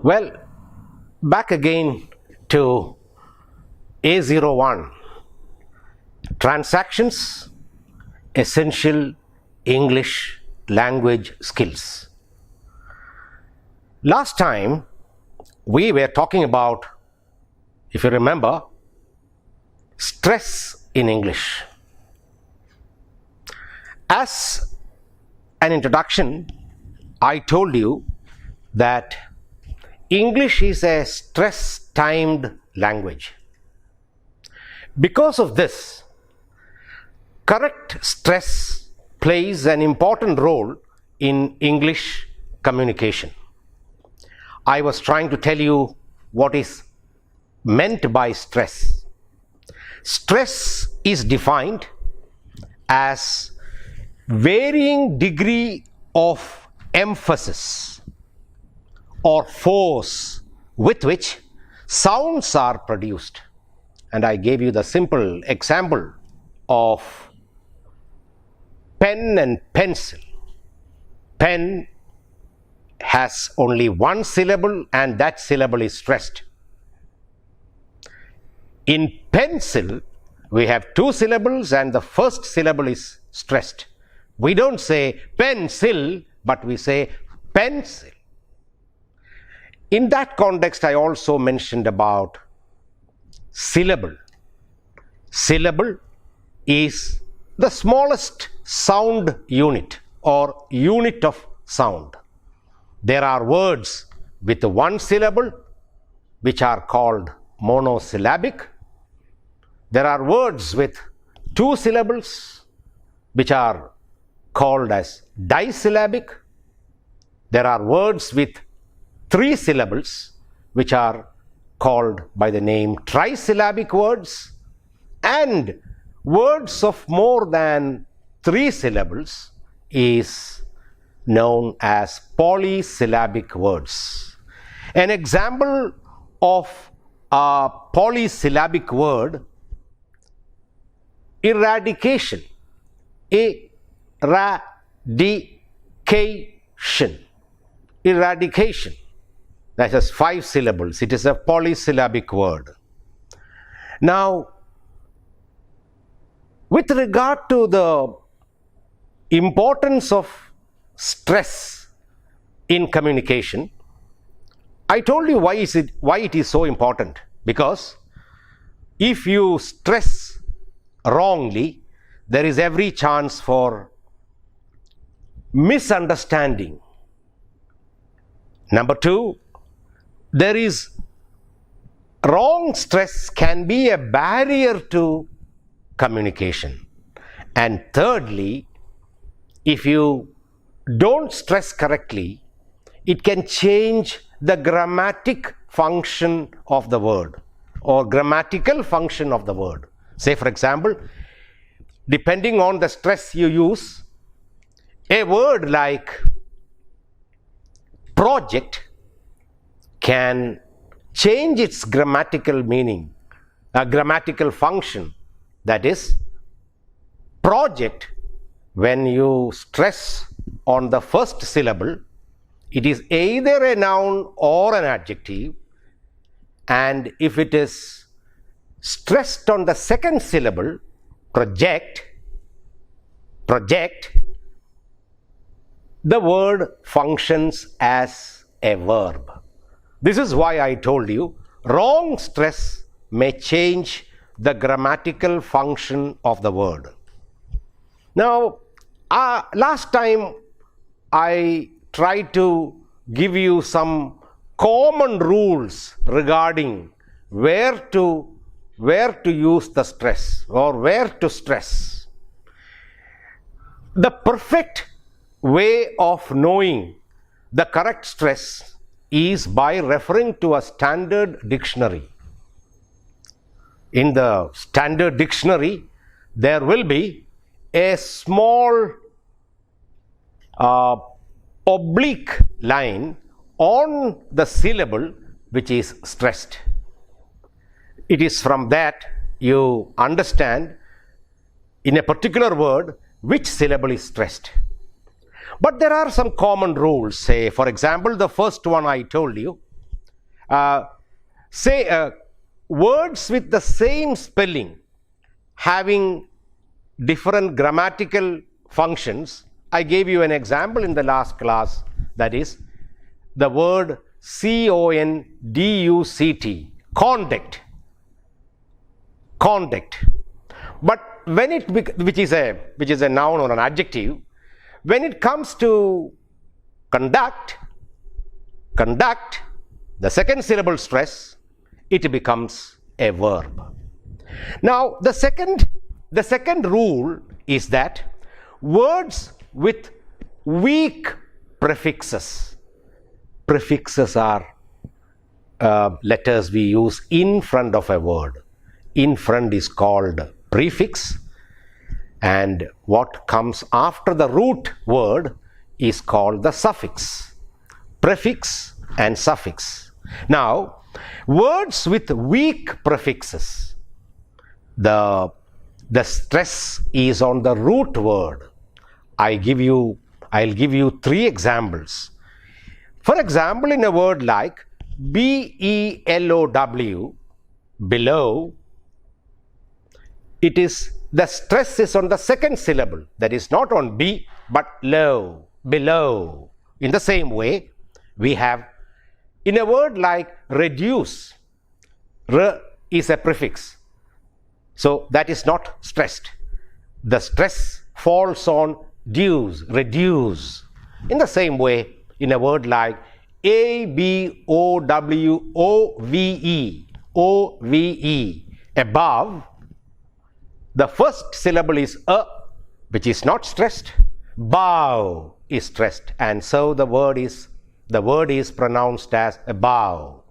Well, back again to A01, Transactions, Essential English Language Skills. Last time we were talking about, if you remember, stress in English. As an introduction, I told you that English is a stress-timed language. Because of this, correct stress plays an important role in English communication. I was trying to tell you what is meant by stress. Stress is defined as varying degree of emphasis or force with which sounds are produced. And I gave you the simple example of pen and pencil. Pen has only one syllable and that syllable is stressed. In pencil, we have two syllables and the first syllable is stressed. We don't say pencil, but we say pencil. In that context, I also mentioned about syllable. Syllable is the smallest sound unit or unit of sound. There are words with one syllable which are called monosyllabic. There are words with two syllables which are called as disyllabic. There are words with three syllables which are called by the name trisyllabic words, and words of more than three syllables is known as polysyllabic words. An example of a polysyllabic word: eradication. Eradication. That has five syllables. It is a polysyllabic word. Now, with regard to the importance of stress in communication, I told you why it is so important. Because if you stress wrongly, there is every chance for misunderstanding. Number two, there is wrong stress can be a barrier to communication. And thirdly, if you don't stress correctly, it can change the grammatic function of the word or grammatical function of the word. Say, for example, depending on the stress you use, a word like project can change its grammatical meaning, a grammatical function. That is, project, when you stress on the first syllable, it is either a noun or an adjective, and if it is stressed on the second syllable, project, the word functions as a verb. This is why I told you wrong stress may change the grammatical function of the word. Now, last time I tried to give you some common rules regarding where to use the stress or where to stress. The perfect way of knowing the correct stress is by referring to a standard dictionary. In the standard dictionary, there will be a small oblique line on the syllable which is stressed. It is from that you understand in a particular word which syllable is stressed. But there are some common rules. Say, for example, the first one I told you, say words with the same spelling having different grammatical functions. I gave you an example in the last class, that is the word conduct, conduct. Conduct. But when it which is a noun or an adjective, when it comes to conduct, the second syllable stress, it becomes a verb. Now the second rule is that words with weak prefixes are letters we use in front of a word. In front is called prefix, and what comes after the root word is called the suffix. Prefix and suffix. Now, words with weak prefixes, the stress is on the root word. I'll give you 3 examples. For example, in a word like below, below, the stress is on the second syllable, that is not on be but low, below. In the same way, we have in a word like reduce, re is a prefix, so that is not stressed. The stress falls on reduce. In the same way, in a word like above, above, the first syllable is a, which is not stressed. Bow is stressed, and so the word is pronounced as above.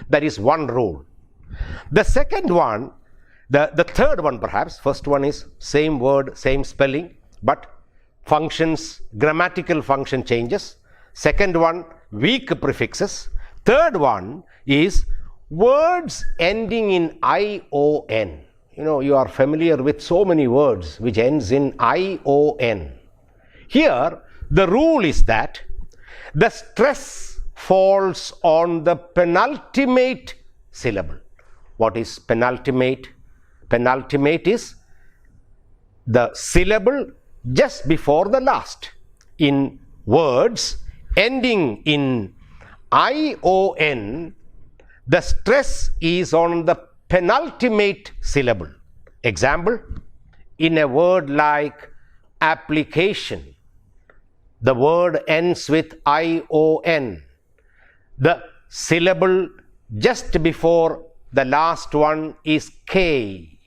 That is one rule. The second one, the third one perhaps, first one is same word, same spelling, but functions, grammatical function changes. Second one, weak prefixes. Third one is words ending in ION. You know, you are familiar with so many words which ends in ION. Here, the rule is that the stress falls on the penultimate syllable. What is penultimate? Penultimate is the syllable just before the last. In words ending in ION, the stress is on the penultimate syllable. Example, in a word like application, the word ends with ION. The syllable just before the last one is K.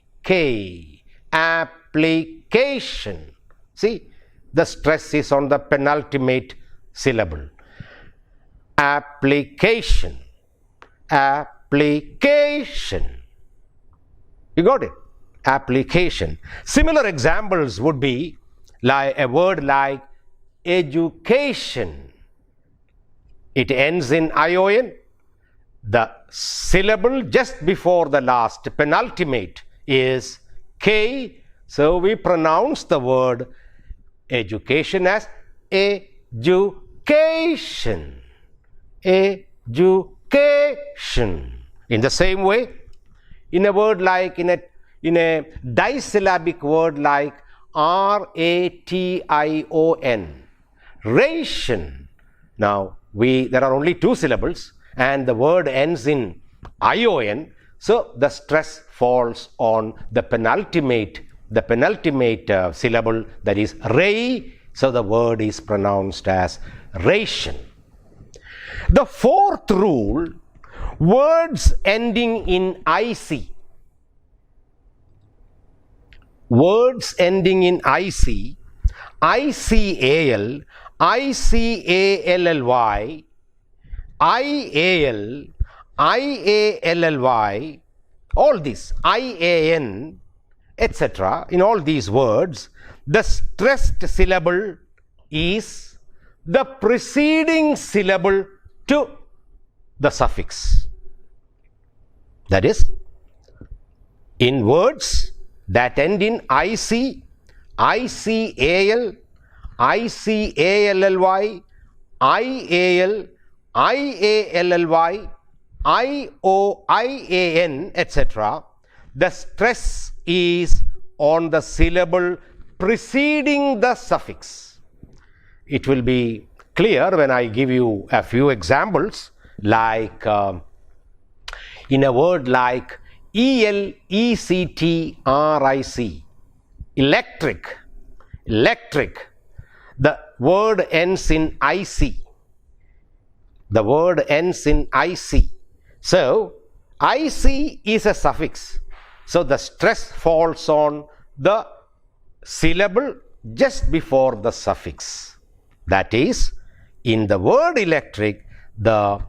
Application. See, the stress is on the penultimate syllable. Application. You got it? Application. Similar examples would be like a word like education. It ends in ION. The syllable just before the last penultimate is K. So we pronounce the word education as education. Education. In the same way, in a word like, in a disyllabic word like ration, ration. Now, there are only 2 syllables and the word ends in ION, so the stress falls on the penultimate syllable, that is ray, so the word is pronounced as ration. The fourth rule, words ending in IC. Words ending in IC, ICAL, ICALLY, IAL, IALLY, all these, IAN, etc. In all these words, the stressed syllable is the preceding syllable to the suffix. That is, in words that end in IC, ICAL, ICALLY, IAL, IALLY, I-O, I-A-N, etc., the stress is on the syllable preceding the suffix. It will be clear when I give you a few examples, like in a word like E-L-E-C-T-R-I-C, electric, electric, the word ends in I-C. The word ends in IC. So, IC is a suffix. So, the stress falls on the syllable just before the suffix. That is, in the word electric, the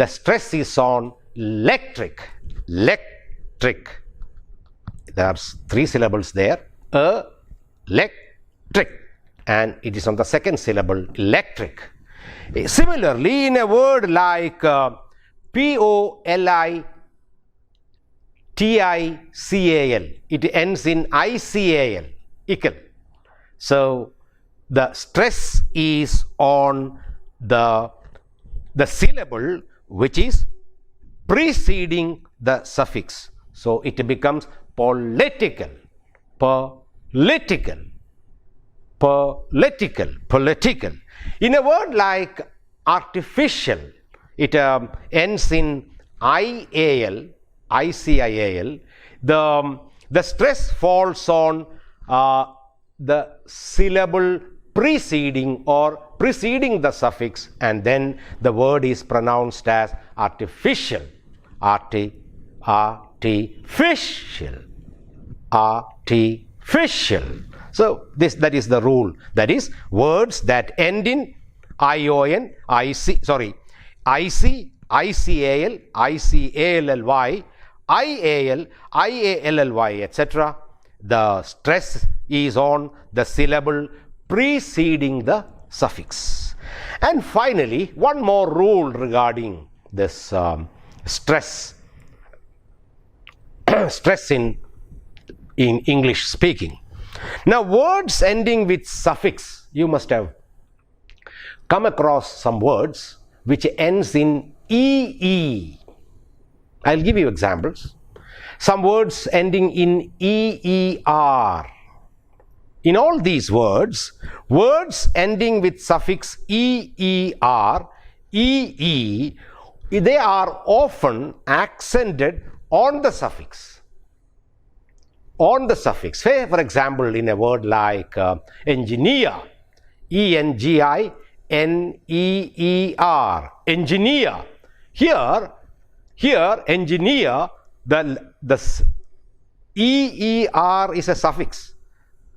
stress is on electric. Electric. There are 3 syllables there. Electric. And it is on the second syllable, electric. Similarly, in a word like P-O-L-I-T-I-C-A-L, it ends in I-C-A-L, ical. So, the stress is on the syllable which is preceding the suffix. So, it becomes political, political, political, political. In a word like artificial, it ends in I-A-L, I-C-I-A-L. The stress falls on the syllable preceding the suffix, and then the word is pronounced as artificial, artificial, artificial. So, that is the rule. That is, words that end in I-O-N, I-C, I-C, I-C-A-L, I-C-A-L-L-Y, I-A-L, I-A-L-L-Y, etc. The stress is on the syllable preceding the suffix. And finally, one more rule regarding this stress in English speaking. Now, words ending with suffix, you must have come across some words which ends in EE. I'll give you examples. Some words ending in EER. In all these words, words ending with suffix EER, EE, they are often accented on the suffix. On the suffix. Say, for example, in a word like engineer, E-N-G-I-N-E-E-R, engineer. Here, engineer, the E-E-R is a suffix.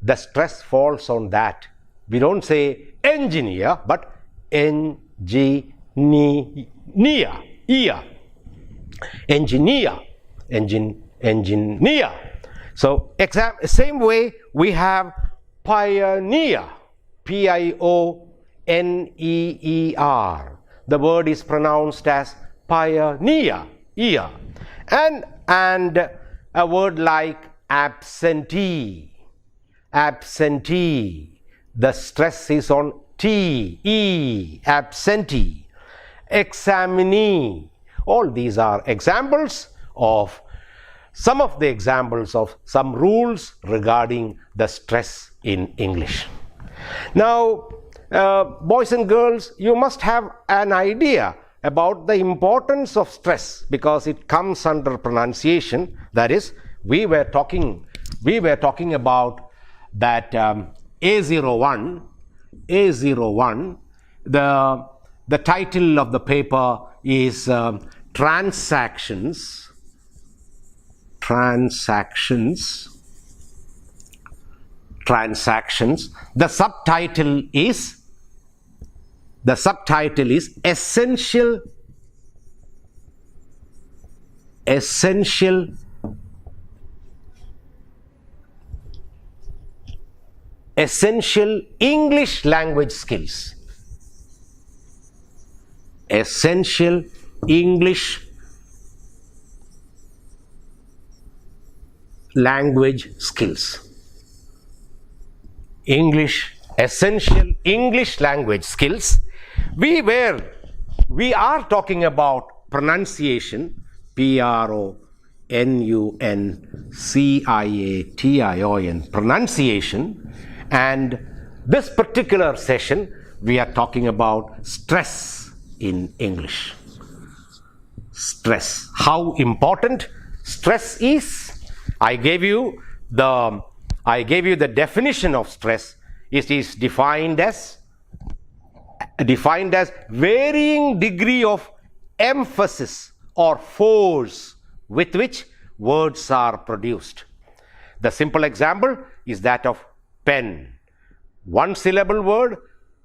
The stress falls on that. We don't say engineer, but engineer, engineer, engineer. So, same way we have pioneer, P-I-O-N-E-E-R. The word is pronounced as pioneer, ear. And a word like absentee, absentee. The stress is on T, E, absentee. Examinee. All these are examples of some of the examples of some rules regarding the stress in English. Now, boys and girls, you must have an idea about the importance of stress because it comes under pronunciation. That is, we were talking about that A01, the title of the paper is Transactions. The subtitle is essential English language skills. Essential English language skills. Essential English language skills. We are talking about pronunciation, Pronunciation, pronunciation, and this particular session we are talking about stress in English. Stress. How important stress is? I gave you the definition of stress. It is defined as varying degree of emphasis or force with which words are produced. The simple example is that of pen. One syllable word,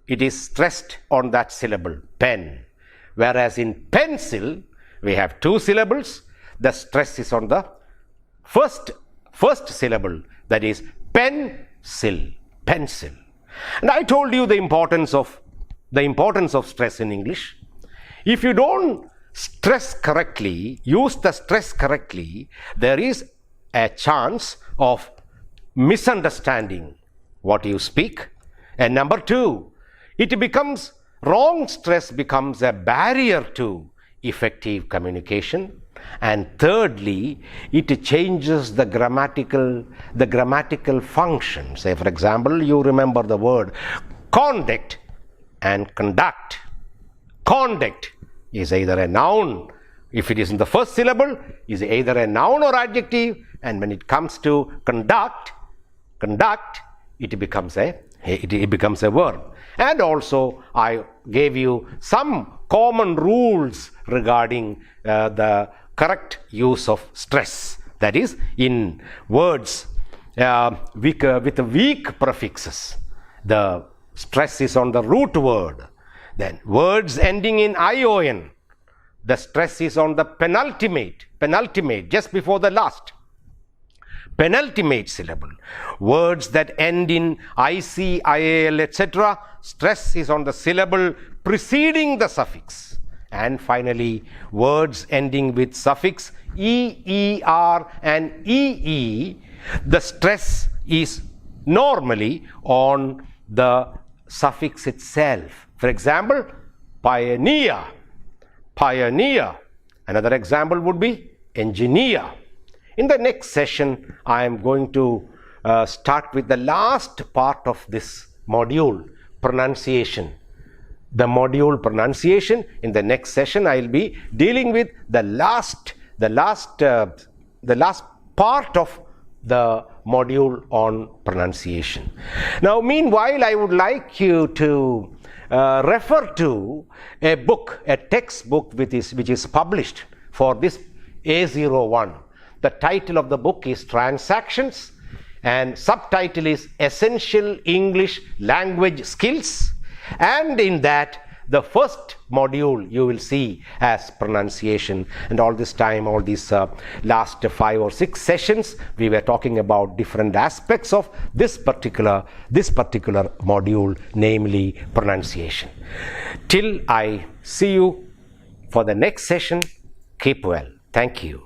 it is stressed on that syllable, pen. Whereas in pencil, we have two syllables, the stress is on the first syllable, that is pencil, pencil. And I told you the importance of stress in English. If you don't stress correctly, use the stress correctly, there is a chance of misunderstanding what you speak. And number two, wrong stress becomes a barrier to effective communication. And thirdly, it changes the grammatical function. Say, for example, you remember the word conduct and conduct. Conduct is either a noun, if it is in the first syllable, is either a noun or adjective, and when it comes to conduct, it becomes a verb. And also I gave you some common rules regarding the correct use of stress, that is in words with weak prefixes, the stress is on the root word. Then words ending in ion, the stress is on the penultimate, just before the last, penultimate syllable. Words that end in IC, IAL, etc., stress is on the syllable preceding the suffix. And finally, words ending with suffix E, ER and EE, the stress is normally on the suffix itself. For example, pioneer. Another example would be engineer. In the next session, I am going to start with the last part of this module, pronunciation. The module pronunciation. In the next session, I will be dealing with the last part of the module on pronunciation. Now, meanwhile, I would like you to refer to a book, a textbook which is published for this A01. The title of the book is Transactions, and subtitle is Essential English Language Skills. And in that, the first module you will see as pronunciation. And all this time, all these last 5 or 6 sessions, we were talking about different aspects of this particular module, namely pronunciation. Till I see you for the next session, keep well. Thank you.